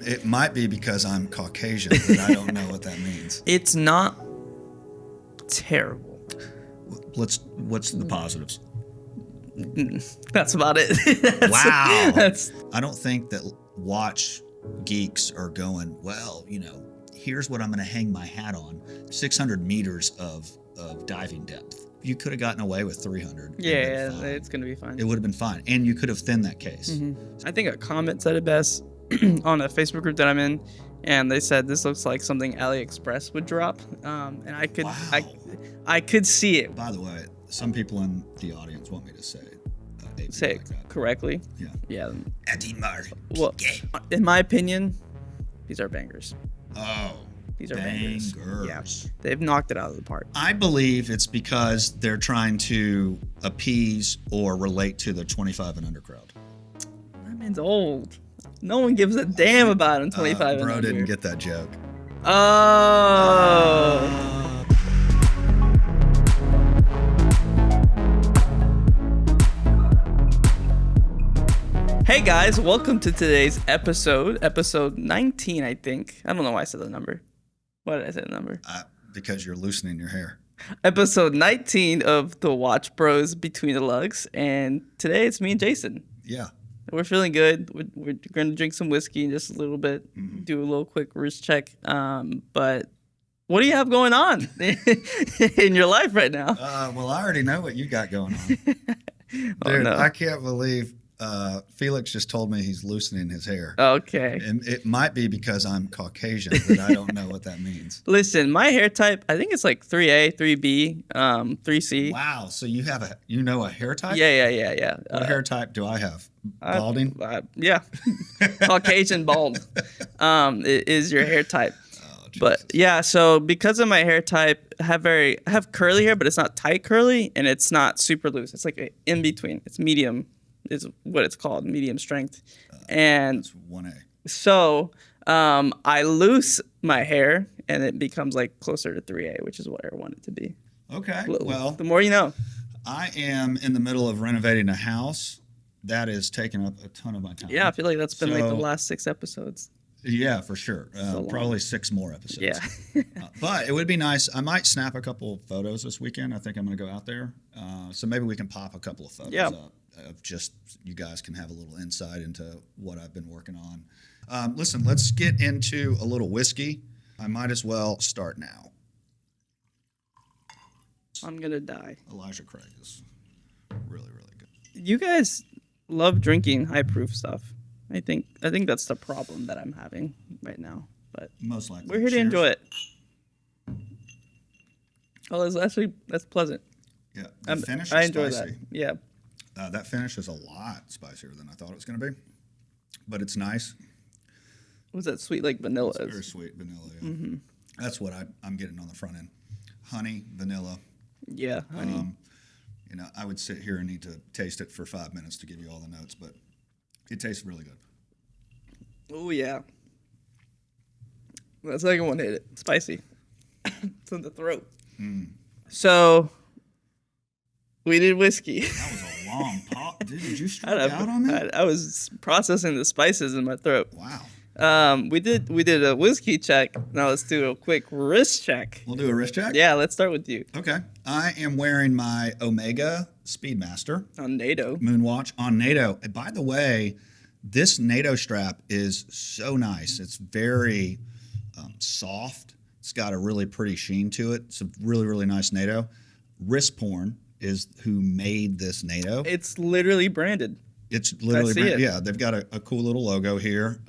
It might be because I'm Caucasian, but I don't know what that means. It's not terrible. What's the positives? That's about it. Wow. That's I don't think that watch geeks are going, well, here's what I'm going to hang my hat on. 600 meters of diving depth. You could have gotten away with 300. yeah, it's going to be fine. It would have been fine. And you could have thinned that case. Mm-hmm. I think a comment said it best on a Facebook group that I'm in, and they said this looks like something AliExpress would drop. And I could I could see it. By the way, some people in the audience want me to say it like correctly. Yeah. Audemars. Well, in my opinion, these are bangers. Oh. These are bangers. Yeah, they've knocked it out of the park. I believe it's because they're trying to appease or relate to the 25 and under crowd. That man's old. No one gives a damn about him. 25 and under. Bro didn't get that joke. Oh. Hey guys, welcome to today's episode 19, I think. I don't know why I said the number. Why did I say the number? Because you're loosening your hair. Episode 19 of the Watch Bros Between the Lugs, and today it's me and Jason. Yeah. We're feeling good. We're going to drink some whiskey in just a little bit, do a little quick wrist check. But what do you have going on in your life right now? Well, I already know what you got going on. Dude, no. I can't believe Felix just told me he's loosening his hair. Okay. And it might be because I'm Caucasian, but I don't know what that means. Listen, my hair type, I think it's like 3A, 3B, 3C. Wow. So you have a hair type? Yeah. What hair type do I have? Balding? Yeah. Caucasian bald is your hair type. Oh, but yeah, so because of my hair type, I have curly hair, but it's not tight curly and it's not super loose. It's like in between. It's medium. Is what it's called, medium strength. And that's 1A. So I loose my hair and it becomes like closer to 3A, which is what I want it to be. Okay. Well, the more you know. I am in the middle of renovating a house. That is taking up a ton of my time. Yeah, I feel like that's been like the last 6 episodes. Yeah, for sure. Probably 6 more episodes. Yeah. But it would be nice. I might snap a couple photos this weekend. I think I'm going to go out there. So maybe we can pop a couple of photos up. Of just you guys can have a little insight into what I've been working on. Listen, let's get into a little whiskey. I might as well start now. I'm going to die. Elijah Craig is really, really good. You guys love drinking high proof stuff. I think that's the problem that I'm having right now. But most likely. We're here to enjoy it. Oh, that's pleasant. Yeah. The finish is I enjoy spicy. that. Yeah. That finish is a lot spicier than I thought it was going to be, but it's nice. What's that sweet like vanilla? It's very sweet vanilla. Yeah. Mm-hmm. That's what I'm getting on the front end. Honey, vanilla. Yeah, honey. I would sit here and need to taste it for 5 minutes to give you all the notes, but it tastes really good. Oh yeah. That second one hit it. Spicy. It's in the throat. So we did whiskey. That was a long pop. Dude, did you strike out on me? I was processing the spices in my throat. Wow. We did a whiskey check. Now let's do a quick wrist check. We'll do a wrist check? Yeah, let's start with you. Okay. I am wearing my Omega Speedmaster. On NATO. Moonwatch on NATO. And by the way, this NATO strap is so nice. It's very soft. It's got a really pretty sheen to it. It's a really, really nice NATO. Wrist Porn is who made this NATO. It's literally branded. It's literally branded. It. Yeah, they've got a cool little logo here.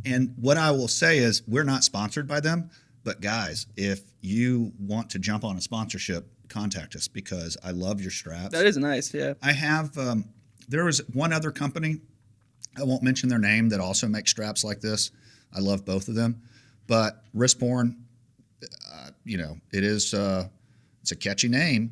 And what I will say is we're not sponsored by them, but guys, if you want to jump on a sponsorship, contact us because I love your straps. That is nice, yeah. I have, there was one other company, I won't mention their name, that also makes straps like this. I love both of them. But Wrist Porn, it is, it's a catchy name.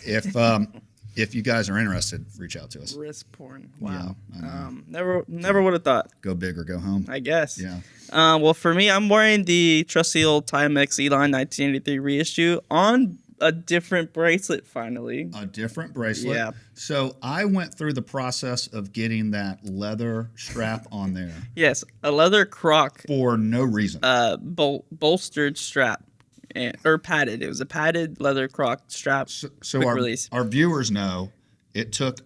If you guys are interested, reach out to us. Wrist porn. Wow. Yeah, never would have thought. Go big or go home. I guess. Yeah. Well, for me, I'm wearing the trusty old Timex Elan 1983 reissue on a different bracelet finally. A different bracelet. Yeah. So I went through the process of getting that leather strap on there Yes, a leather croc, for no reason. bolstered strap, or padded. It was a padded leather croc strap. So quick our, release. our viewers know it took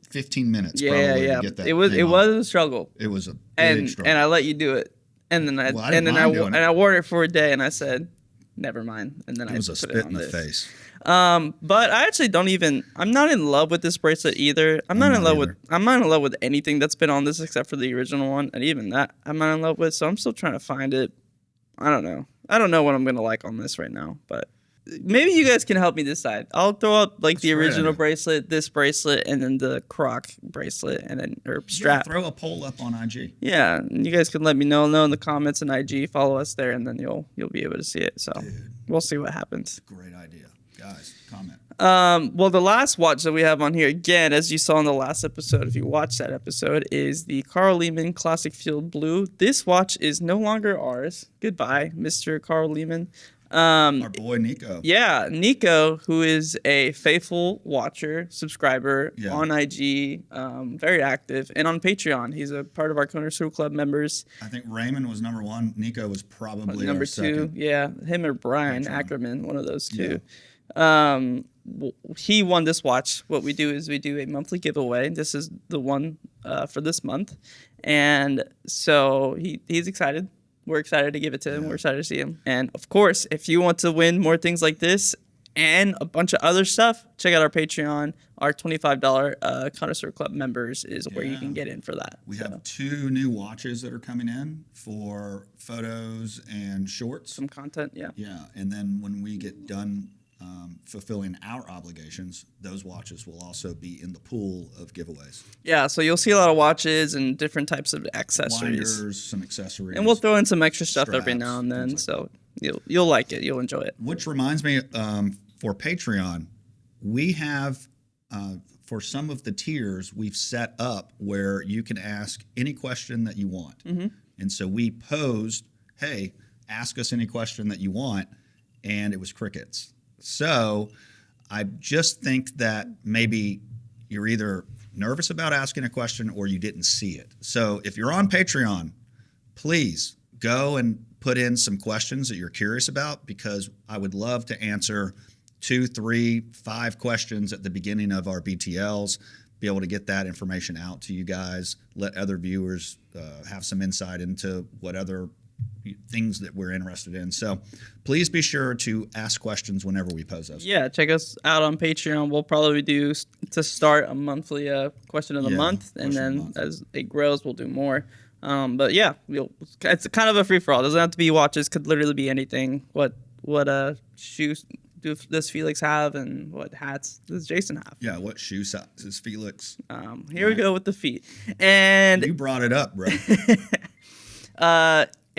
15 minutes Yeah, probably yeah. to get that. It was a struggle, It was a big struggle. and I let you do it, and then Well, I didn't mind doing it. I wore it for a day, and I said, never mind, and then It was a put spit it on in the this. face. But I actually I'm not in love with this bracelet either. I'm not in love with anything that's been on this except for the original one, and even that I'm not in love with. So I'm still trying to find it. I don't know what I'm gonna like on this right now, but maybe you guys can help me decide. I'll throw up like the original bracelet, this bracelet, and then the croc bracelet, and then strap. Yeah, throw a poll up on IG. Yeah, and you guys can let me know in the comments and IG. Follow us there, and then you'll be able to see it. So we'll see what happens. Great idea. Guys, comment. Well, the last watch that we have on here, again, as you saw in the last episode, if you watched that episode, is the Carl Lehman Classic Field Blue. This watch is no longer ours. Goodbye, Mr. Carl Lehman. Our boy Nico. Yeah, Nico, who is a faithful watcher, subscriber on IG, very active, and on Patreon. He's a part of our Connoisseur Club members. I think Raymond was number one. Nico was probably number our 2. second. Yeah, him or Brian Ackerman, one of those two. Yeah. He won this watch. What we do is we do a monthly giveaway. This is the one for this month, and so he's excited. We're excited to give it to him. We're excited to see him. And of course, if you want to win more things like this and a bunch of other stuff, check out our Patreon. Our $25 Connoisseur Club members is where you can get in for that. We have 2 new watches that are coming in for photos and shorts. Some content, yeah. Yeah, and then when we get done fulfilling our obligations, those watches will also be in the pool of giveaways. Yeah, so you'll see a lot of watches and different types of accessories. Winders, some accessories. And we'll throw in some extra stuff every straps, now and then, like so you'll like it. You'll enjoy it. Which reminds me, for Patreon, we have, for some of the tiers, we've set up where you can ask any question that you want. Mm-hmm. And so we posed, hey, ask us any question that you want, and it was crickets. So I just think that maybe you're either nervous about asking a question or you didn't see it. So if you're on Patreon, please go and put in some questions that you're curious about, because I would love to answer 2, 3, 5 questions at the beginning of our BTLs, be able to get that information out to you guys, let other viewers have some insight into what other things that we're interested in. So please be sure to ask questions whenever we pose those. Yeah, check us out on Patreon. We'll probably do, to start, a monthly question of the month, and then as it grows, we'll do more. But yeah, it's kind of a free-for-all. It doesn't have to be watches. Could literally be anything. What shoes does Felix have, and what hats does Jason have? Yeah, what shoe size is Felix? Here we go with the feet. And you brought it up, bro.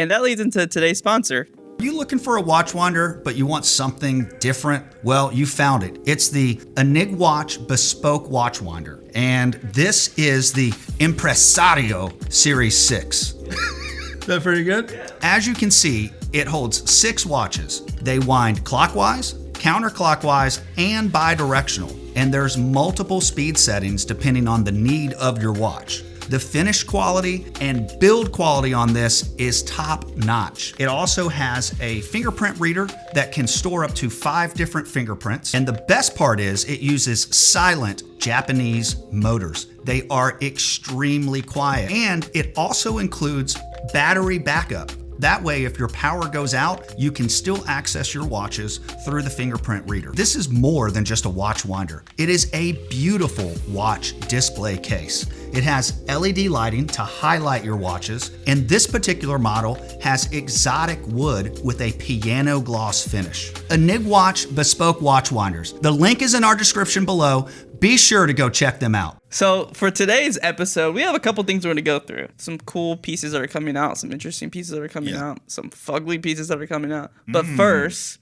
And that leads into today's sponsor. You looking for a watch winder, but you want something different? Well, you found it. It's the Enig Watch Bespoke Watch Winder. And this is the Impresario Series 6. Is that pretty good? As you can see, it holds 6 watches. They wind clockwise, counterclockwise, and bidirectional. And there's multiple speed settings depending on the need of your watch. The finish quality and build quality on this is top notch. It also has a fingerprint reader that can store up to 5 different fingerprints. And the best part is it uses silent Japanese motors. They are extremely quiet. And it also includes battery backup. That way, if your power goes out, you can still access your watches through the fingerprint reader. This is more than just a watch winder. It is a beautiful watch display case. It has LED lighting to highlight your watches, and this particular model has exotic wood with a piano gloss finish. Enig Watch Bespoke Watch Winders. The link is in our description below. Be sure to go check them out. So for today's episode, we have a couple things we're going to go through. Some cool pieces that are coming out, some interesting pieces that are coming out, some fugly pieces that are coming out. But first,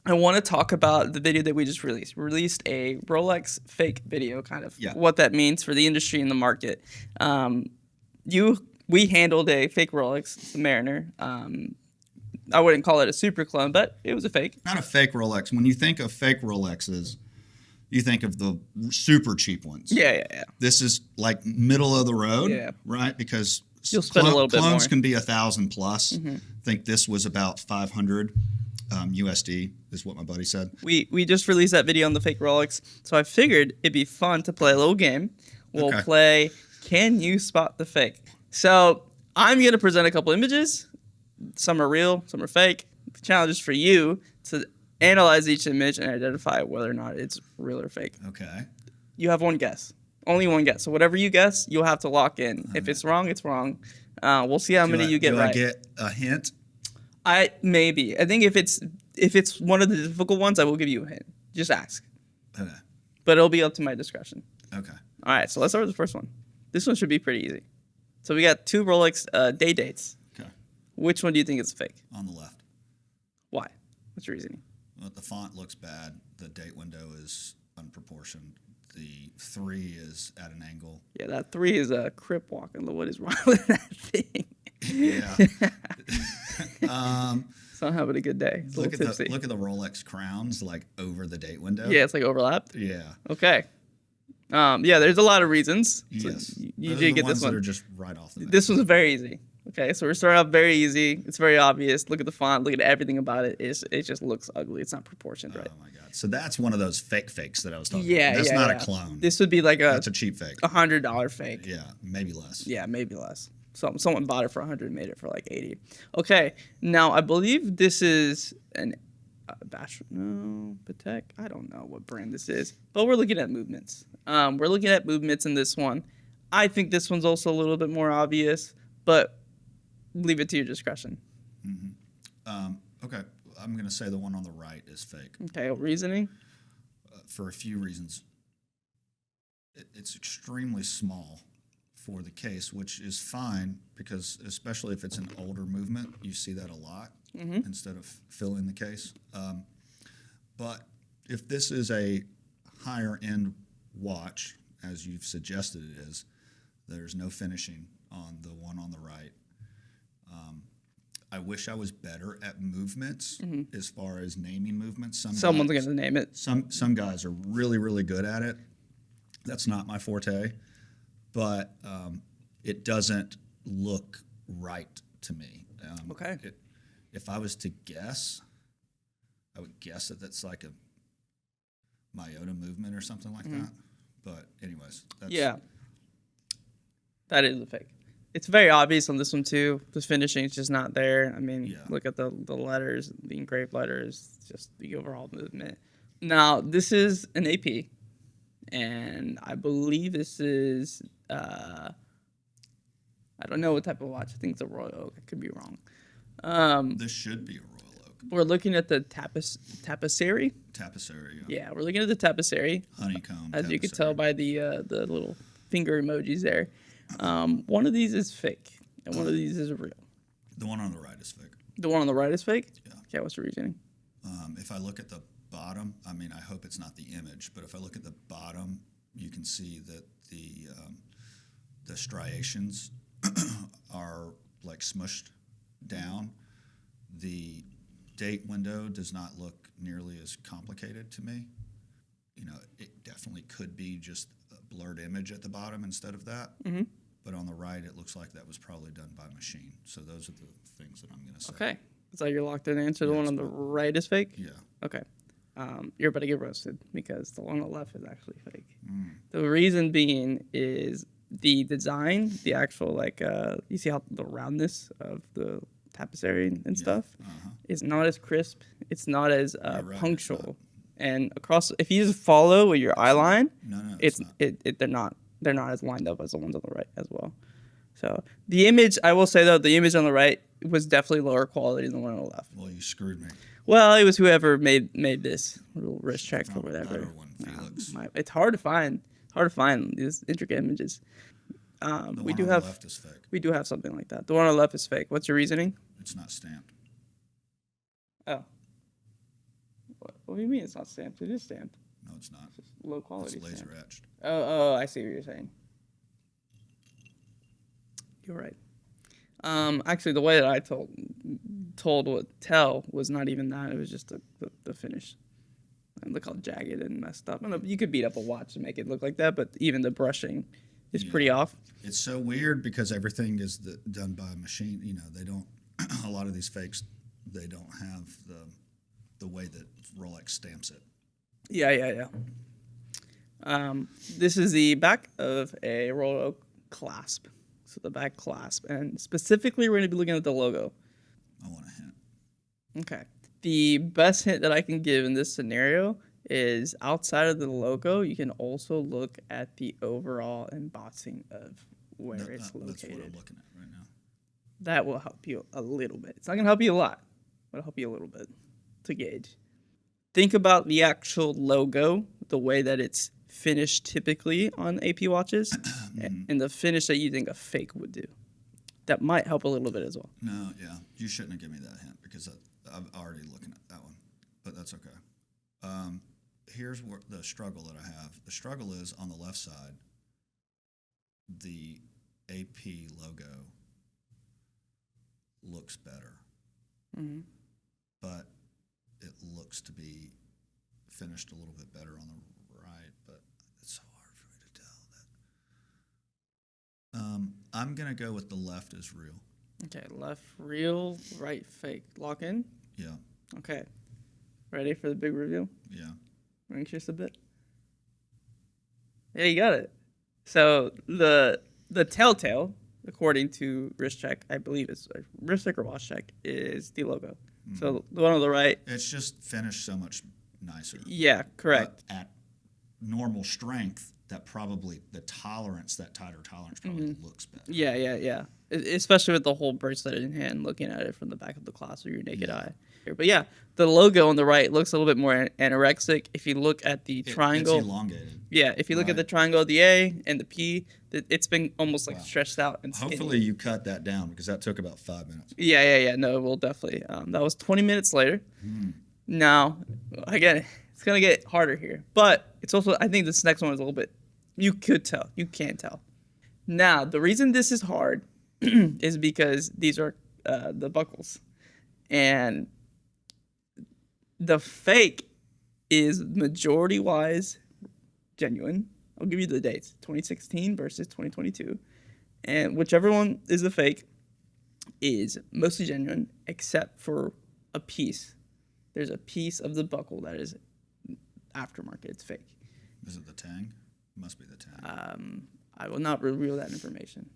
I want to talk about the video that we just released. We released a Rolex fake video, kind of what that means for the industry and the market. We handled a fake Rolex, the Mariner. I wouldn't call it a super clone, but it was a fake. Not a fake Rolex. When you think of fake Rolexes, you think of the super cheap ones. Yeah. This is like middle of the road, Yeah. right? Because You'll spend a little bit clones more. can be 1,000 plus. Mm-hmm. I think this was about 500 USD is what my buddy said. We just released that video on the fake Rolex, so I figured it'd be fun to play a little game. We'll Okay. play Can You Spot the Fake? So I'm going to present a couple images. Some are real, some are fake. The challenge is for you to analyze each image and identify whether or not it's real or fake. Okay. You have one guess. Only one guess. So whatever you guess, you'll have to lock in. If it's wrong, it's wrong. We'll see how many you get do right. I get a hint? I think if it's one of the difficult ones, I will give you a hint. Just ask. Okay. But it'll be up to my discretion. Okay. All right, so let's start with the first one. This one should be pretty easy. So we got 2 Rolex day dates. Okay. Which one do you think is fake? On the left. Why? What's your reasoning? Well, the font looks bad. The date window is unproportioned. The 3 is at an angle. Yeah, that 3 is a crip walk. I don't know what is wrong with that thing. Yeah. So I'm having a good day. It's a Look little at tipsy. the Rolex crowns like over the date window. Yeah, it's like overlapped. Yeah. Okay. Yeah, there's a lot of reasons. So Yes. you Those did are the get ones this one. that are just right off the bat. This one's very easy. Okay, so we're starting off very easy. It's very obvious. Look at the font. Look at everything about it. It just looks ugly. It's not proportioned right. Oh my god! So that's one of those fake fakes that I was talking Yeah, about. That's yeah, not yeah. a clone. This would be like That's a cheap fake. $100 fake. Yeah, maybe less. Yeah, maybe less. Someone bought it for 100 and made it for like 80. Okay, now I believe this is an Patek. I don't know what brand this is, but we're looking at movements. We're looking at movements in this one. I think this one's also a little bit more obvious, but leave it to your discretion. Okay, I'm going to say the one on the right is fake Okay, reasoning? for a few reasons. It's extremely small for the case, which is fine because especially if it's an older movement, you see that a lot instead of filling the case. But if this is a higher end watch, as you've suggested it is, there's no finishing on the one on the right. I wish I was better at movements as far as naming movements. Someone's going to name it. Some guys are really, really good at it. That's not my forte, but it doesn't look right to me. Okay. If I was to guess, I would guess that that's like a Myota movement or something like that. But anyways, Yeah. That is a fake. It's very obvious on this one too. The finishing is just not there. I mean, Yeah. look at the letters, the engraved letters, just the overall movement. Now, this is an AP, and I believe this is, I don't know what type of watch. I think it's a Royal Oak. I could be wrong. This should be a Royal Oak. We're looking at the tapisserie. Tapisserie, Yeah, we're looking at the tapisserie. honeycomb. As you can tapisserie. tell by the little finger emojis there. One of these is fake, and one of these is real. The one on the right is fake. The one on the right is fake? Yeah. Okay, what's the reasoning? If I look at the bottom, I mean, I hope it's not the image, but if I look at the bottom, you can see that the striations are like smushed down. The date window does not look nearly as complicated to me. You know, it definitely could be just a blurred image at the bottom instead of that. But on the right, it looks like that was probably done by machine. So those are the things that I'm going to say. Okay. So you're locked in answer. The one on the right is fake? Yeah. Okay. You're about to get roasted because the one on the left is actually fake. The reason being is the design, the actual, like, you see how the roundness of the tapisserie and stuff is not as crisp. It's not as right, it's punctual. And across, if you just follow with your eye line, No, it's not. they're not as lined up as the ones on the right as well. So the image, I will say though, the image on the right was definitely lower quality than the one on the left. Well, you screwed me. Well, it was whoever made this little wrist check or Found a whatever. better one, Felix. It's hard to find. Hard to find these intricate images. The We one do on the have left is fake. we do have something like that. The one on the left is fake. What's your reasoning? It's not stamped. Oh. What do you mean it's not stamped? It is stamped. No, it's not. It's low quality. It's laser stamp. etched. Oh, I see what you're saying. You're right. Actually, the way that I told told what tell was not even that. It was just the finish. And look how jagged and messed up. I don't know, you could beat up a watch to make it look like that, but even the brushing is pretty off. It's so weird because everything is done by a machine. You know, they don't. A lot of these fakes, they don't have the way that Rolex stamps it. Yeah. This is the back of a Rolex clasp. So the back clasp, and specifically, we're going to be looking at the logo. I want a hint. Okay. The best hint that I can give in this scenario is outside of the logo, you can also look at the overall embossing of where it's located. That's what I'm looking at right now. That will help you a little bit. It's not going to help you a lot, but it'll help you a little bit to gauge. Think about the actual logo, the way that it's finished typically on AP watches, and the finish that you think a fake would do. That might help a little bit as well. No, yeah. You shouldn't have given me that hint because I'm already looking at that one, but that's okay. Here's the struggle that I have. The struggle is on the left side, the AP logo looks better, but it looks to be finished a little bit better on the right, but it's so hard for me to tell that. I'm going to go with the left is real. Okay, left real, right fake. Lock in? Yeah. Okay. Ready for the big reveal? Yeah. Anxious a bit? Yeah, you got it. So the telltale, according to wrist check, I believe it's wrist check or watch check, is the logo. So the one on the right. It's just finished so much nicer. Yeah, correct. At normal strength, that probably the tolerance, that tighter tolerance probably looks better. Yeah. Especially with the whole bracelet in hand, looking at it from the back of the clasp with your naked eye. But yeah, the logo on the right looks a little bit more anorexic. If you look at the triangle, it's elongated. Yeah, if you look at the triangle, the A and the P, it's been almost like stretched out and skinny. Hopefully you cut that down because that took about 5 minutes. Yeah. No, we'll definitely. That was 20 minutes later. Now, again, it's gonna get harder here, but it's also. I think this next one is a little bit. You could tell. You can't tell. Now, the reason this is hard is because these are the buckles, and the fake is majority-wise genuine. I'll give you the dates: 2016 versus 2022, and whichever one is the fake is mostly genuine, except for a piece. There's a piece of the buckle that is aftermarket. It's fake. Is it the tang? It must be the tang. I will not reveal that information.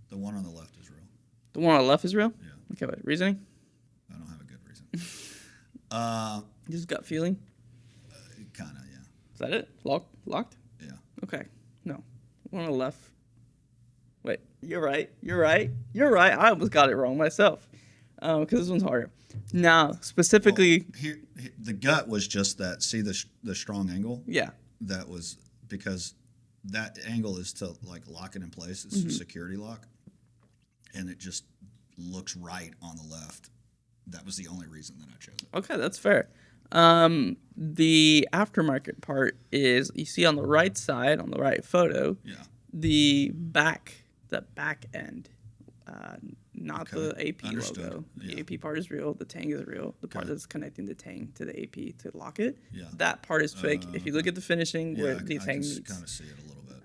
The one on the left is real. The one on the left is real? Yeah. Okay, wait. Reasoning? I don't have a good reason. Just gut feeling? Kind of, yeah. Is that it? Locked? Yeah. Okay. No. One on the left. Wait. You're right. I almost got it wrong myself. Because this one's harder. Now, specifically... Well, here, the gut was just that. See the strong angle? Yeah. That was because that angle is to like lock it in place. It's a security lock. And it just looks right on the left. That was the only reason that I chose it. Okay, that's fair. The aftermarket part is, you see on the right side, on the right photo, the back end, not the AP Understood. logo. Yeah. The AP part is real. The tang is real. The part that's connecting the tang to the AP to lock it, Yeah. that part is fake. If you look at the finishing where the I tang can meets, kind of see it a little bit.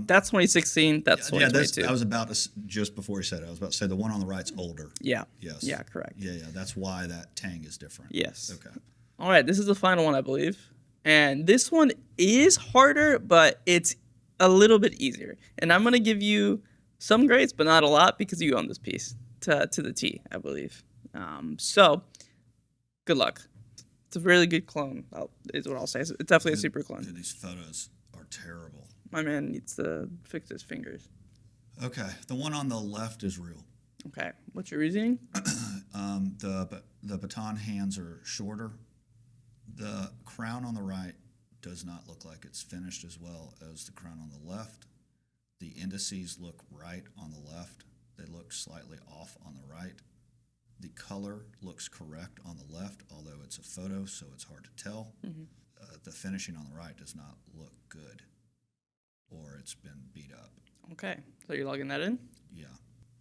that's 2016. That's 2022. I was about to, just before you said it, I was about to say the one on the right's older. Yeah. Yes. Yeah, correct. Yeah. That's why that tang is different. Yes. Okay. All right, this is the final one, I believe. And this one is harder, but it's a little bit easier. And I'm going to give you some grades, but not a lot, because you own this piece to the T, I believe. So, good luck. It's a really good clone, is what I'll say. It's definitely a super clone. Dude, these photos are terrible. My man needs to fix his fingers. Okay. The one on the left is real. Okay, what's your reasoning? The baton hands are shorter. The crown on the right does not look like it's finished as well as the crown on the left. The indices look right on the left. They look slightly off on the right. The color looks correct on the left, although it's a photo, so it's hard to tell. The finishing on the right does not look good, or it's been beat up. Okay, so you're logging that in? Yeah.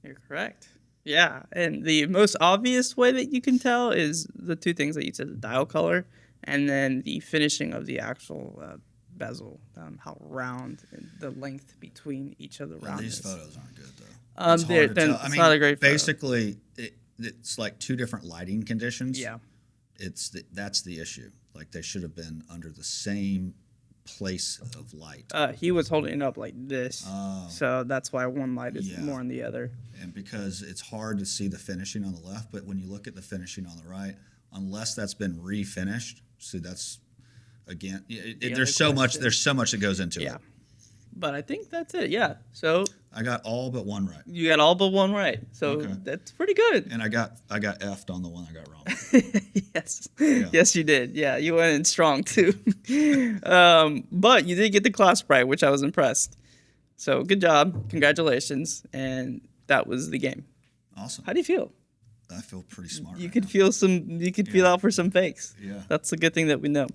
You're correct. Yeah, and the most obvious way that you can tell is the two things that you said: the dial color, and then the finishing of the actual bezel, how round and the length between each of the Well, roundness. these photos aren't good though. It's They're- hard to then tell. it's not a great photo. basically, it's like two different lighting conditions. Yeah. That's the issue. Like they should have been under the same place of light. He was holding it up like this, Oh. so that's why one light is Yeah. more on the other. And because it's hard to see the finishing on the left, but when you look at the finishing on the right, unless that's been refinished, see that's again, there's so much. question. There's so much that goes into Yeah, it. but I think that's it. Yeah, so I got all but one right, you got all but one right, so Okay. that's pretty good. and I got effed on the one I got wrong. Yes, yes, you did. Yeah, you went in strong too. But you did get the clasp right, which I was impressed. So good job, congratulations, and that was the game. Awesome. How do you feel? I feel pretty smart. You right could now. feel some. You could feel out for some fakes. Yeah. That's a good thing that we know.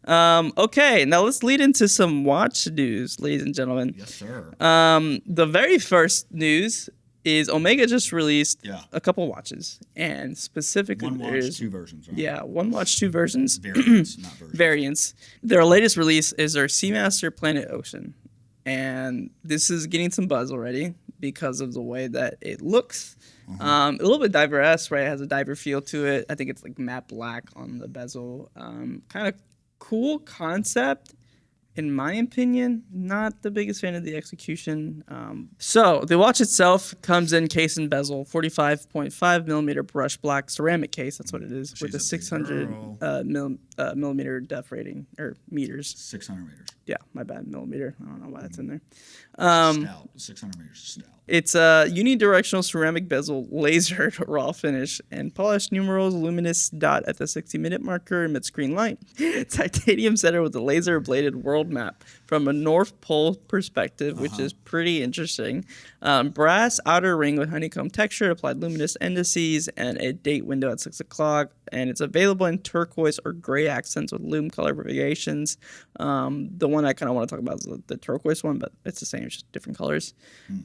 Okay, now let's lead into some watch news, ladies and gentlemen. Yes, sir. The very first news is Omega just released Yeah. a couple watches, and specifically One watch, there's two versions. Right? yeah, one watch, two versions. Variants, not versions. Variants. Their latest release is their Seamaster Planet Ocean, and this is getting some buzz already because of the way that it looks. A little bit diver-esque, right? It has a diver feel to it. I think it's like matte black on the bezel. Kind of cool concept. In my opinion, not the biggest fan of the execution. So the watch itself comes in case and bezel, 45.5 millimeter brush black ceramic case. That's what it is, with a She's a big 600 girl. millimeter depth rating, or meters. 600 meters. Yeah, my bad, millimeter. I don't know why that's in there. Stout. 600 meters is stout. It's a unidirectional ceramic bezel, lasered raw finish, and polished numerals, luminous dot at the 60-minute marker, mid-screen light. Titanium center with a laser-ablated world map from a North Pole perspective, which is pretty interesting. Brass outer ring with honeycomb texture, applied luminous indices, and a date window at 6 o'clock. And it's available in turquoise or gray accents with lume color variations. The one I kind of want to talk about is the turquoise one, but it's the same, it's just different colors.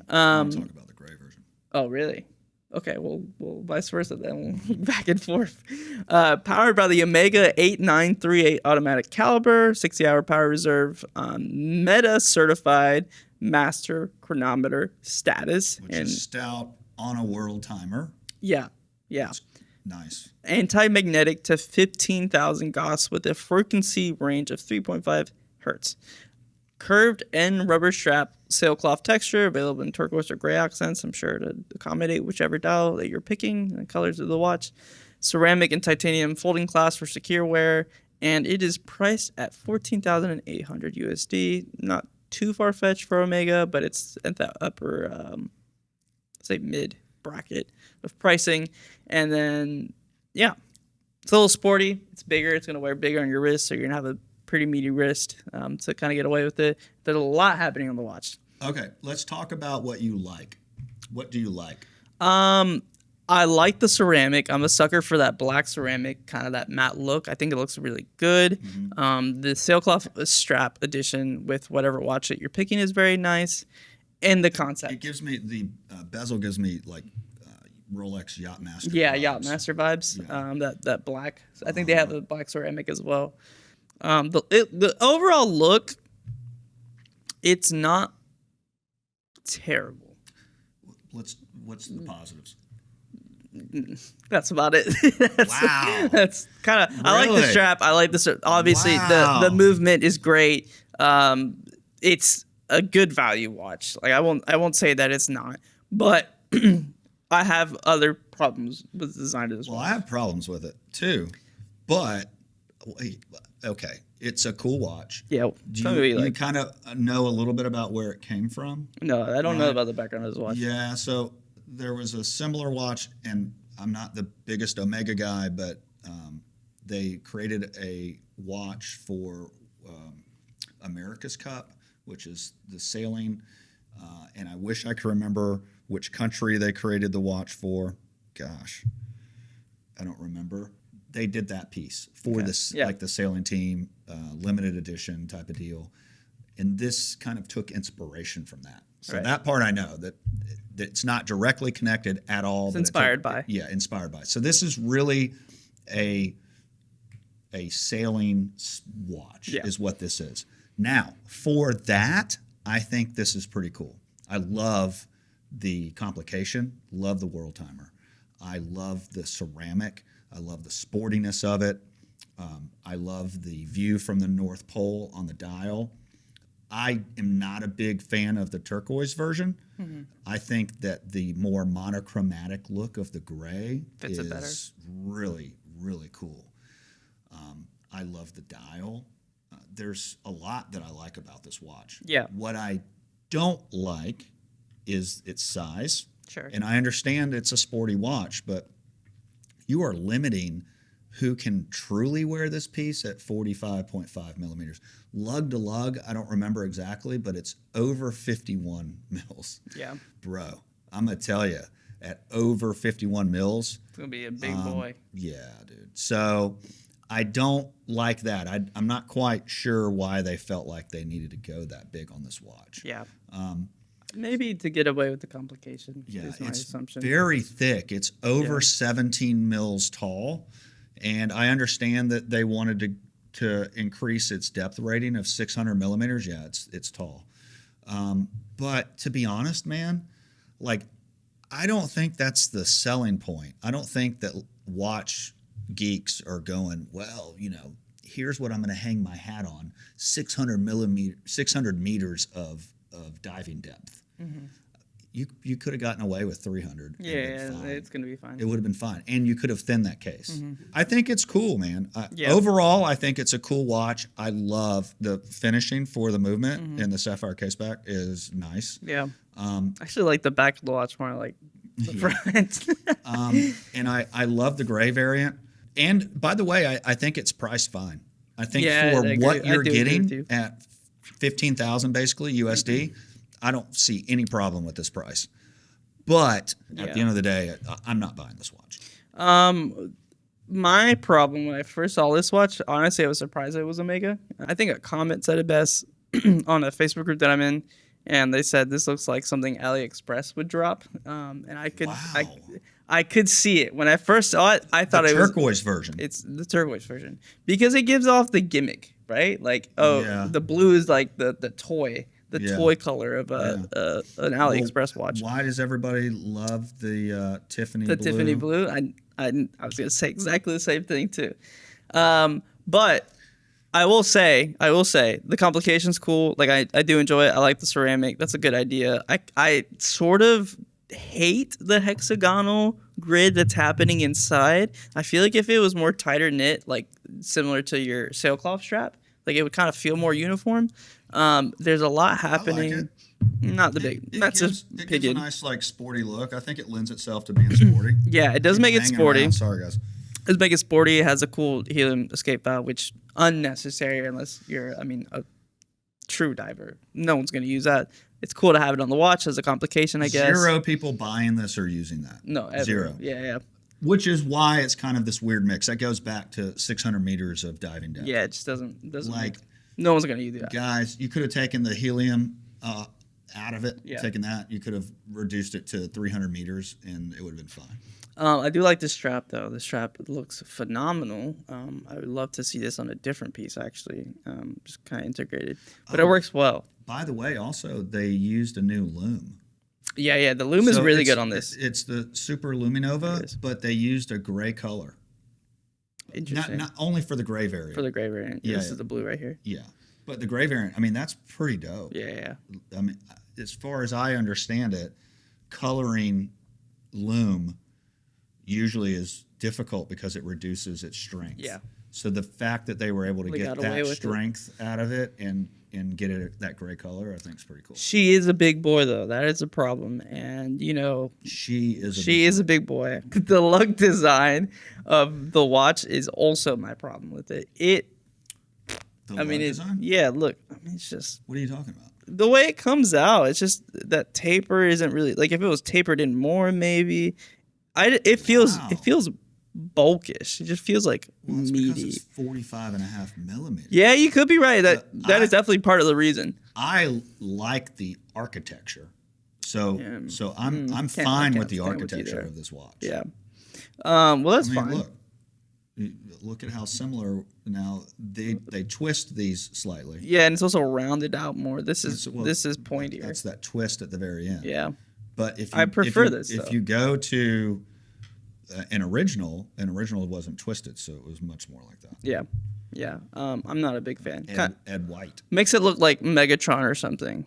I'm talking about the gray version. Oh, really? Okay, well, vice versa then. We'll back and forth. Powered by the Omega 8938 automatic caliber, 60-hour power reserve, Meta certified master chronometer status, Which is stout on a world timer. yeah. Nice. Anti-magnetic to 15,000 Gauss with a frequency range of 3.5 hertz. Curved end rubber strap, sailcloth texture, available in turquoise or gray accents, I'm sure to accommodate whichever dial that you're picking, the colors of the watch. Ceramic and titanium folding clasp for secure wear, and it is priced at $14,800 USD. Not too far-fetched for Omega, but it's at that upper, say mid bracket of pricing. And then, yeah, it's a little sporty. It's bigger. It's going to wear bigger on your wrist, so you're going to have a pretty meaty wrist to kind of get away with it. There's a lot happening on the watch. Okay, let's talk about what you like. What do you like? I like the ceramic. I'm a sucker for that black ceramic, kind of that matte look. I think it looks really good. The sailcloth strap edition with whatever watch that you're picking is very nice. And the concept. It gives me, the bezel gives me like Rolex Yachtmaster. Yeah, vibes. Yachtmaster vibes. Yeah. That black. I think they have a black ceramic as well. The overall look, it's not terrible. What's the positives? That's about it. Wow. That's kind of. I like the Really? strap. I like the. Obviously, Wow. the movement is great. It's a good value watch. Like I won't say that it's not, but I have other problems with the design of this Well, watch. I have problems with it too, but okay, it's a cool watch. Yeah, Do tell me what you you like. kind of know a little bit about where it came from? No, I don't know Right. about the background of this watch. Yeah, so there was a similar watch, and I'm not the biggest Omega guy, but they created a watch for America's Cup, which is the sailing, and I wish I could remember which country they created the watch for. Gosh, I don't remember. They did that piece for this, Yeah. like the sailing team, limited edition type of deal. And this kind of took inspiration from that. So Right. that part I know, that It's not directly connected at all. It's but inspired by. Yeah, inspired by. So this is really a sailing watch is what this is. Now, for that, I think this is pretty cool. I love the complication, love the Worldtimer. I love the ceramic. I love the sportiness of it. I love the view from the North Pole on the dial. I am not a big fan of the turquoise version. Mm-hmm. I think that the more monochromatic look of the gray is really, really cool. I love the dial. There's a lot that I like about this watch. Yeah. What I don't like is its size. Sure. And I understand it's a sporty watch, but you are limiting who can truly wear this piece at 45.5 millimeters. Lug to lug, I don't remember exactly, but it's over 51 mils. Yeah. Bro, I'm going to tell you, at over 51 mils. It's going to be a big boy. Yeah, dude. So I don't like that. I'm not quite sure why they felt like they needed to go that big on this watch. Yeah. Maybe to get away with the complication. Yeah, is my it's assumption. very thick. It's over 17 mils tall. And I understand that they wanted to increase its depth rating of 600 millimeters. Yeah, it's tall. But to be honest, man, like, I don't think that's the selling point. I don't think that watch geeks are going, well, here's what I'm going to hang my hat on: 600 meters of diving depth. Mm-hmm. You could have gotten away with 300. Yeah, it's going to be fine. It would have been fine. And you could have thinned that case. Mm-hmm. I think it's cool, man. Overall, I think it's a cool watch. I love the finishing for the movement, and the sapphire caseback is nice. Yeah. I actually like the back of the watch more like the front. And I love the gray variant. And by the way, I think it's priced fine. I think for what you're getting at $15,000 basically USD, I don't see any problem with this price. But at the end of the day, I'm not buying this watch. My problem when I first saw this watch, honestly, I was surprised it was Omega. I think a comment said it best on a Facebook group that I'm in, and they said this looks like something AliExpress would drop. And I could see it when I first saw it. I thought the it was turquoise version. It's the turquoise version because it gives off the gimmick, right? Like, the blue is like the toy. Toy color of an AliExpress watch. Why does everybody love the Tiffany blue? The Tiffany blue? I was going to say exactly the same thing too. But I will say the complication's cool. Like I do enjoy it. I like the ceramic. That's a good idea. I sort of hate the hexagonal grid that's happening inside. I feel like if it was more tighter knit, like similar to your sailcloth strap, like it would kind of feel more uniform. There's a lot happening. I like it. Not the big. It gives a nice like sporty look. I think it lends itself to being sporty. Yeah, it does make it sporty. Around. Sorry, guys. It does make it sporty. It has a cool helium escape valve, which unnecessary unless you're, a true diver. No one's going to use that. It's cool to have it on the watch as a complication, I guess. 0 people buying this are using that. No, ever. 0. Yeah. Which is why it's kind of this weird mix. That goes back to 600 meters of diving depth. Yeah, it just doesn't like. No one's going to use that. Guys, you could have taken the helium out of it. Yeah. Taken that, you could have reduced it to 300 meters, and it would have been fine. I do like this strap, though. The strap looks phenomenal. I would love to see this on a different piece, actually, just kind of integrated. But it works well. By the way, also, they used a new loom. Yeah, the loom is really good on this. It's the Super Luminova, but they used a gray color. Interesting. Not only for the gray variant. For the gray variant. Yeah, this is the blue right here. Yeah. But the gray variant, that's pretty dope. Yeah. As far as I understand it, coloring loom usually is difficult because it reduces its strength. Yeah. So the fact that they were able to get that strength out of it and get it that gray color, I think is pretty cool. She is a big boy, though. That is a problem. And, she is a big boy. The lug design of the watch is also my problem with it. Design? Yeah, look. It's just... What are you talking about? The way it comes out, it's just that taper isn't really... Like, if it was tapered in more, maybe... It feels bulkish. It just feels like meaty. Because it's 45.5 millimeters. Yeah, you could be right. That is definitely part of the reason. I like the architecture. So I'm I fine with the stand with you architecture there. of this watch. Yeah. Well, that's I mean, fine. look at how similar now they twist these slightly. Yeah, and it's also rounded out more. This is Well, pointier. That's that twist at the very end. Yeah. But I prefer this, If though. you go to an original wasn't twisted, so it was much more like that. Yeah. Yeah. I'm not a big fan. Ed White. Makes it look like Megatron or something.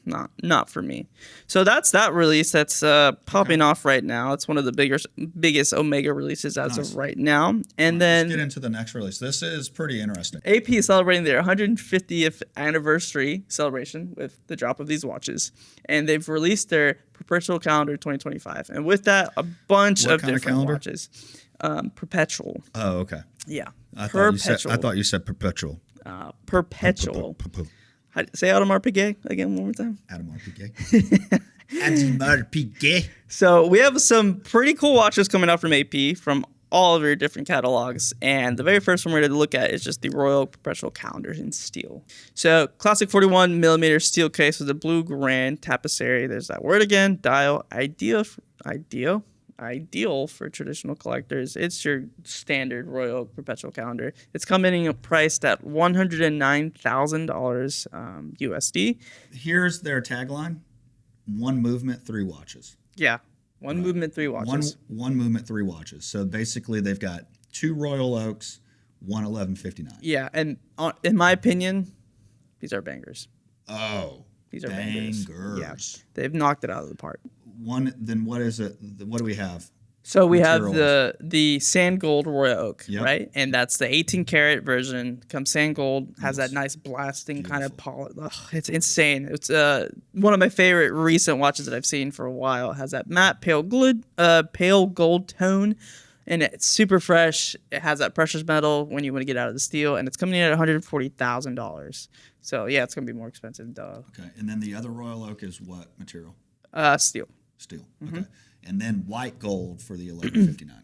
Not for me. So that's that release that's popping off right now. It's one of the biggest Omega releases as of right now. And then Let's get into the next release. This is pretty interesting. AP is celebrating their 150th anniversary celebration with the drop of these watches, and they've released their perpetual calendar 2025, and with that, a bunch of kind of different calendar? watches. Perpetual. Oh, okay. Yeah. I Perpetual. thought you said perpetual. Perpetual. Say Audemars Piguet again one more time. Audemars Piguet. Audemars Piguet. So we have some pretty cool watches coming out from AP from all of your different catalogs. And the very first one we're going to look at is just the Royal Perpetual calendars in steel. So classic 41 millimeter steel case with a blue grand tapisserie. There's that word again. Dial. Ideal for traditional collectors. It's your standard Royal Perpetual calendar. It's coming in priced at $109,000 USD. Here's their tagline: one movement, three watches. Yeah, one movement, three watches. One movement, three watches. So basically, they've got two Royal Oaks, one 1159. Yeah, and in my opinion, these are bangers. Oh, These are bangers. Yeah, they've knocked it out of the park. Then what is it? What do we have? So we have Materials. the sand gold Royal Oak, Yep. right? And that's the 18 karat version. Comes sand gold, has that nice blasting kind of polish. It's insane. It's one of my favorite recent watches that I've seen for a while. It has that matte pale gold tone, and it's super fresh. It has that precious metal when you want to get out of the steel, and it's coming in at $140,000. So yeah, it's gonna be more expensive, duh. Okay, and then the other Royal Oak is what material? Steel. Steel. Okay, and then white gold for the 1159.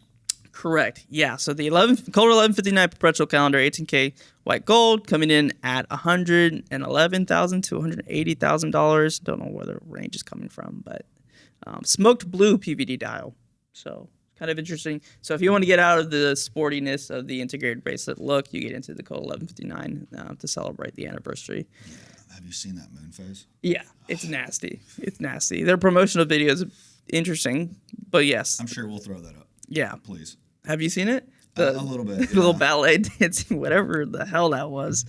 Correct. Yeah. So the Cold 1159 perpetual calendar, 18K white gold, coming in at $111,000 to $180,000. Don't know where the range is coming from, but smoked blue PVD dial. So kind of interesting. So if you want to get out of the sportiness of the integrated bracelet look, you get into the Cold 1159 to celebrate the anniversary. Yeah. Have you seen that moon phase? Yeah, it's nasty. It's nasty. Their promotional video is interesting, but yes. I'm sure we'll throw that up. Yeah. Please. Have you seen it? A little bit. The little ballet dancing, whatever the hell that was.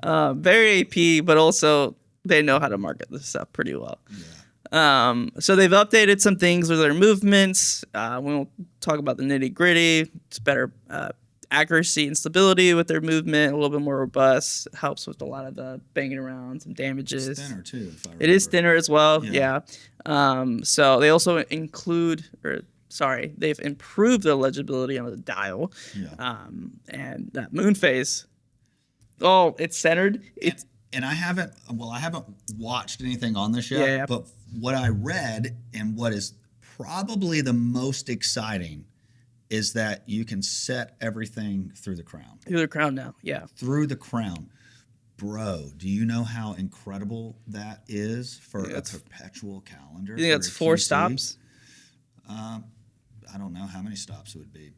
Very AP, but also they know how to market this stuff pretty well. Yeah. So they've updated some things with their movements. We won't talk about the nitty gritty. It's better accuracy and stability with their movement, a little bit more robust. Helps with a lot of the banging around, some damages. It's thinner too, if I remember. It is thinner as well. Yeah. So they also they've improved the legibility on the dial. Yeah. And that moon phase. Oh, it's centered. And I haven't watched anything on this yet. Yeah. But what I read and what is probably the most exciting is that you can set everything through the crown. Through the crown now, yeah. Through the crown. Bro, do you know how incredible that is for a perpetual calendar? You think that's 4 stops? I don't know how many stops it would be.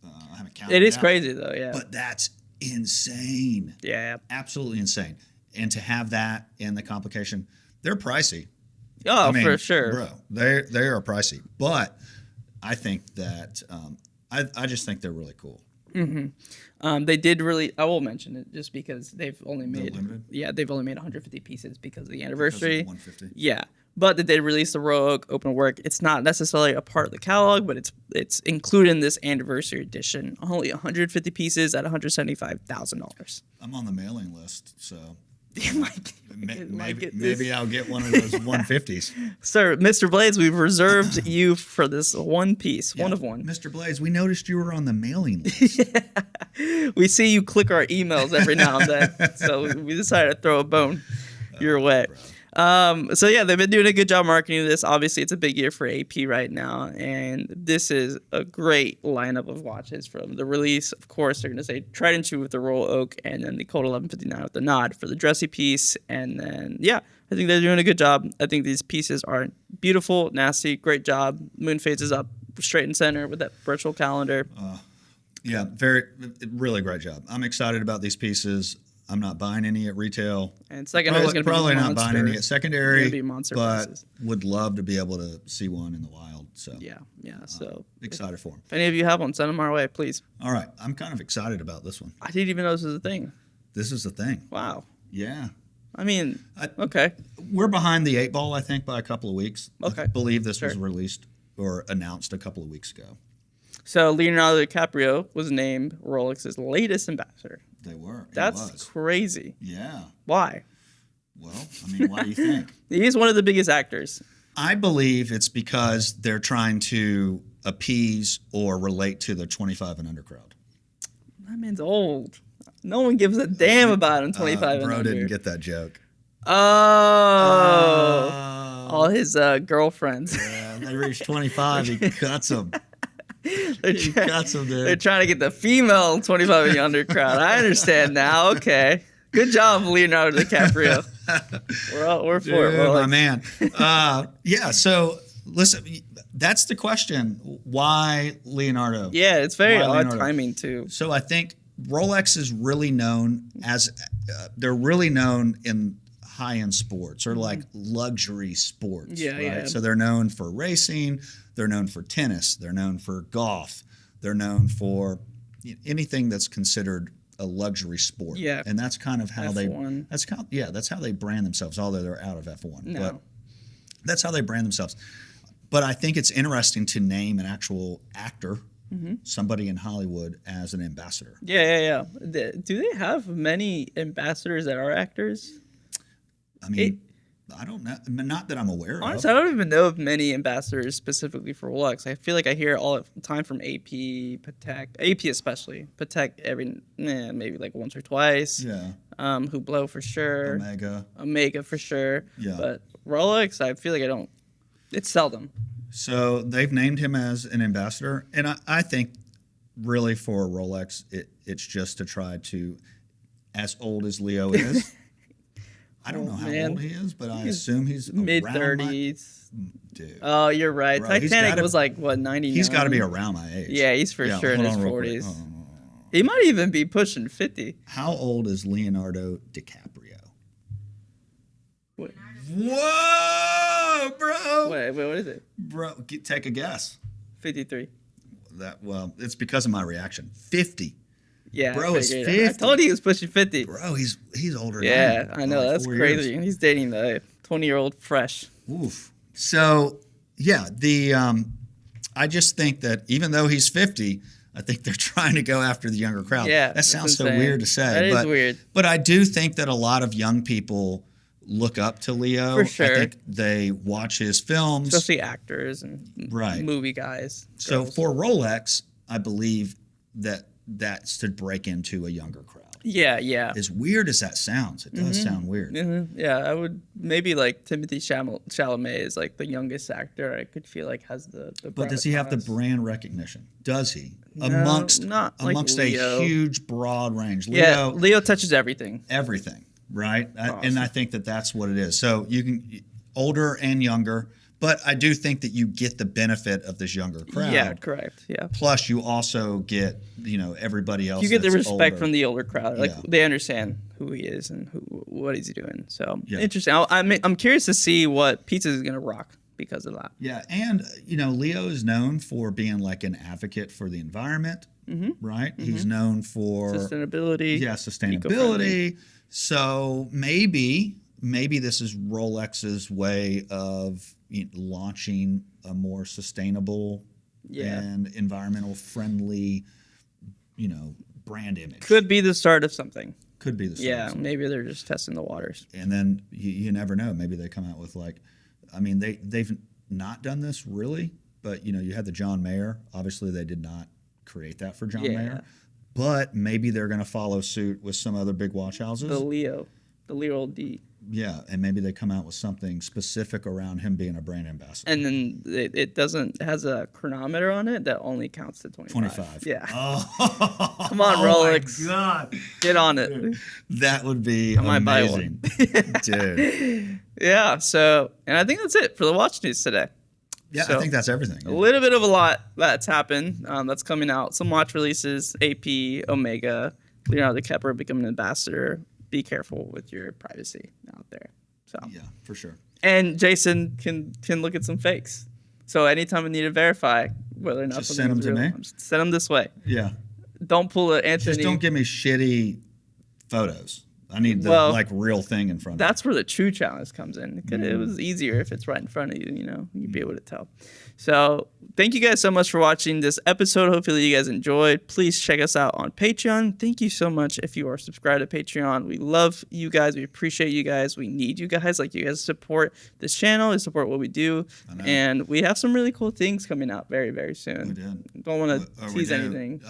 I haven't counted It is out. crazy though, yeah. But that's insane. Yeah. Absolutely insane. And to have that in the complication, they're pricey. Oh, I mean, for sure. Bro, they are pricey. But I think that I just think they're really cool. They did really. I will mention it just because they've only They're made. limited? Yeah, they've only made 150 pieces because of the Because of anniversary. 150. Yeah, but they did release the Royal Oak Open Work. It's not necessarily a part of the catalog, but it's included in this anniversary edition. Only 150 pieces at $175,000. I'm on the mailing list, so Maybe maybe I'll get one of those 150s. Sir, Mr. Blades, we've reserved you for this one piece, one of one. Mr. Blaze, we noticed you were on the mailing list. We see you click our emails every now and then, so we decided to throw a bone your way. So yeah, they've been doing a good job marketing this. Obviously, it's a big year for AP right now, and this is a great lineup of watches from the release. Of course, they're going to say tried and true with the Royal Oak, and then the Code 1159 with the Nod for the dressy piece. And then yeah, I think they're doing a good job. I think these pieces are beautiful, nasty, great job. Moon phases up straight and center with that virtual calendar. Yeah, really great job. I'm excited about these pieces. I'm not buying any at retail. And secondary is going to be probably monster. not buying any at secondary, Gonna be monster but prices. would love to be able to see one in the wild. So Yeah. So excited for them. if any of you have one, send them our way, please. All right, I'm kind of excited about this one. I didn't even know this was a thing. This is the thing. Wow. Yeah. I mean, okay. We're behind the 8 ball, I think, by a couple of weeks. Okay. I believe this was Sure. released or announced a couple of weeks ago. So Leonardo DiCaprio was named Rolex's latest ambassador. They were. That's crazy. Yeah. Why? Well, I mean, why do you think? He's one of the biggest actors. I believe it's because they're trying to appease or relate to the 25 and under crowd. That man's old. No one gives a damn about him 25 and Bro under. didn't get that joke. Oh. All his girlfriends. Yeah, they reached 25, he cuts them. He cuts them, dude. They're trying to get the female 25 and under crowd. I understand now. Okay. Good job, Leonardo DiCaprio. We're for it. Dude, We're my like, man. Yeah, so listen, that's the question. Why Leonardo? yeah, it's very Why odd Leonardo? timing, too. So I think Rolex is really known as, they're really known in high-end sports or like luxury sports. Yeah, right? yeah. So they're known for racing, they're known for tennis, they're known for golf, they're known for anything that's considered a luxury sport. Yeah. And that's kind of how F1. that's how they brand themselves, although they're out of F1. No. But that's how they brand themselves. But I think it's interesting to name an actual actor, somebody in Hollywood, as an ambassador. Yeah. Do they have many ambassadors that are actors? I mean, I don't know. Not that I'm aware Honestly, of. I don't even know of many ambassadors specifically for Rolex. I feel like I hear it all the time from AP, Patek, AP especially. Patek maybe like once or twice. Yeah. Hublot for sure. Omega. For sure. Yeah. But Rolex, I feel like I don't. It's seldom. So they've named him as an ambassador. And I think really for Rolex, it's just to try to, as old as Leo is, I don't know how old he is, but I assume he's mid-30s. Dude. Oh, you're right. Bro, he's Titanic gotta- was like, what, 99? He's got to be around my age. Yeah, he's for sure in hold his on real quick. 40s. Hold on. He might even be pushing 50. How old is Leonardo DiCaprio? What? Whoa, bro. Wait, what is it? Bro, take a guess. 53. It's because of my reaction. 50. Yeah. Bro I is figured. 50. I told you he was pushing 50. Bro, he's older than Yeah, me. I know. By like That's 4 crazy. years. And he's dating the 20-year-old fresh. Oof. So, yeah, I just think that even though he's 50, I think they're trying to go after the younger crowd. Yeah, That that's sounds so insane. weird to say. That is weird. But I do think that a lot of young people look up to Leo. For sure. I think they watch his films. Especially actors and Right. movie guys. So girls. for Rolex, I believe that's to break into a younger crowd. Yeah. As weird as that sounds, it does sound weird. Yeah, I would maybe like Timothy Chalamet is like the youngest actor I could feel like has the But does he have the gravitas. brand recognition? Does he? No, amongst not like a Leo. huge, broad range. Yeah, Leo, Leo touches everything. everything, right? Awesome. And I think that's what it is. So you can older and younger, but I do think that you get the benefit of this younger crowd. Yeah, correct. Yeah. Plus, you also get everybody else. You get the that's respect older. from the older crowd. Like Yeah. they understand who he is and what he's doing. So Yeah. interesting. I'm curious to see what pizza is gonna rock because of that. Yeah, and Leo is known for being like an advocate for the environment, right? He's known for Sustainability. sustainability. So maybe this is Rolex's way of launching a more sustainable and environmental friendly, brand image. Could be the start of something. Could be the start. Yeah, maybe they're just testing the waters. And then you never know. Maybe they come out with they've not done this really, but you had the John Mayer. Obviously, they did not create that for John Mayer, but maybe they're going to follow suit with some other big watch houses. The Leo D. Yeah, and maybe they come out with something specific around him being a brand ambassador. And then it has a chronometer on it that only counts to 25. Yeah. Oh, Come on, Rolex. My God. Get on it. Dude, that would be might buy amazing. Dude. Yeah. So, and I think that's it for the watch news today. Yeah, So, I think that's everything. A little bit of a lot that's happened. That's coming out. Some watch releases, AP, Omega, Leonardo DiCaprio becoming an ambassador. Be careful with your privacy out there. So Yeah, for sure. And Jason can look at some fakes. So anytime we need to verify whether or not Just something send is them to real, me? just send them this way. Yeah. Don't pull an Anthony. Just don't give me shitty photos. I need the real thing in front of me. That's where the true challenge comes in. Because it was easier if it's right in front of you, you'd be able to tell. So thank you guys so much for watching this episode. Hopefully you guys enjoyed. Please check us out on Patreon. Thank you so much if you are subscribed to Patreon. We love you guys. We appreciate you guys. We need you guys. Like, you guys support this channel. You support what we do. And we have some really cool things coming out very, very soon. We did. Don't want to tease anything.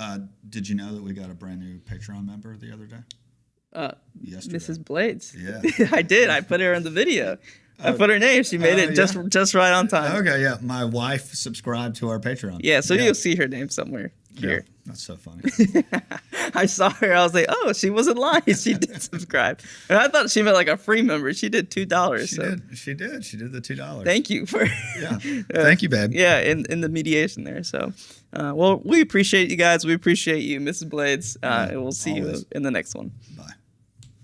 Did you know that we got a brand new Patreon member the other day? Yesterday. Mrs. Blades. Yeah. I did. I put her in the video. I put her name. She made it just right on time. Okay, yeah. My wife subscribed to our Patreon. Yeah, so you'll see her name somewhere here. Yeah, that's so funny. I saw her. I was like, oh, she wasn't lying. She did subscribe. And I thought she meant like a free member. She did $2. She did. She did the $2. Thank you for Thank you, babe. Yeah, in the mediation there. So, well, we appreciate you guys. We appreciate you, Mrs. Blades. And we'll see you in the next one. Bye.